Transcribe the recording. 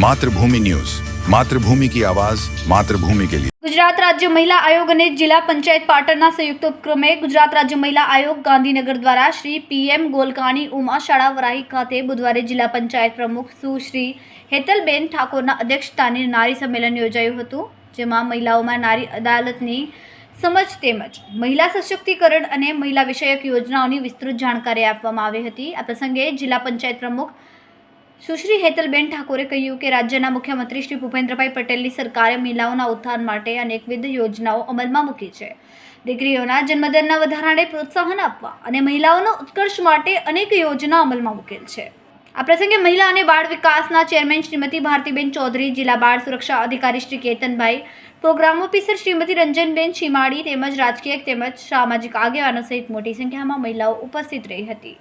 मातृभूमि न्यूज, मातृभूमि की आवाज, मातृभूमि के लिए। गुजरात राज्य महिला आयोग અને જિલ્લા પંચાયત પાટણના સંયુક્ત ઉપક્રમે ગુજરાત રાજ્ય મહિલા આયોગ ગાંધીનગર દ્વારા શ્રી પીએમ ગોલકાણી ઉમા શાળા વરાહી ખાતે બુધવારે જિલ્લા પંચાયત પ્રમુખ સુશ્રી હેતલબેન ઠાકોરના અધ્યક્ષસ્થાને નારી સંમેલન યોજાયું હતું, જેમાં મહિલાઓમાં નારી અદાલતની સમજ તેમજ મહિલા સશક્તિકરણ અને મહિલા વિષયક યોજનાઓની વિસ્તૃત જાણકારી આપવામાં આવી હતી। આ પ્રસંગે જિલ્લા પંચાયત પ્રમુખ સુશ્રી હેતલબેન ઠાકોરે કહ્યું કે રાજ્યના મુખ્યમંત્રી શ્રી ભૂપેન્દ્રભાઈ પટેલની સરકારે મહિલાઓના ઉત્થાન માટે અનેકવિધ યોજનાઓ અમલમાં મૂકી છે। દીકરીઓના જન્મદરના વધારાને પ્રોત્સાહન આપવા અને મહિલાઓના ઉત્કર્ષ માટે અનેક યોજના અમલમાં મૂકેલ છે। આ પ્રસંગે મહિલા અને બાળ વિકાસના ચેરમેન શ્રીમતી ભારતીબેન ચૌધરી, જિલ્લા બાળ સુરક્ષા અધિકારી શ્રી કેતનભાઈ, પ્રોગ્રામ ઓફિસર શ્રીમતી રંજનબેન ચીમાડી તેમજ રાજકીય તેમજ સામાજિક આગેવાનો સહિત મોટી સંખ્યામાં મહિલાઓ ઉપસ્થિત રહી હતી।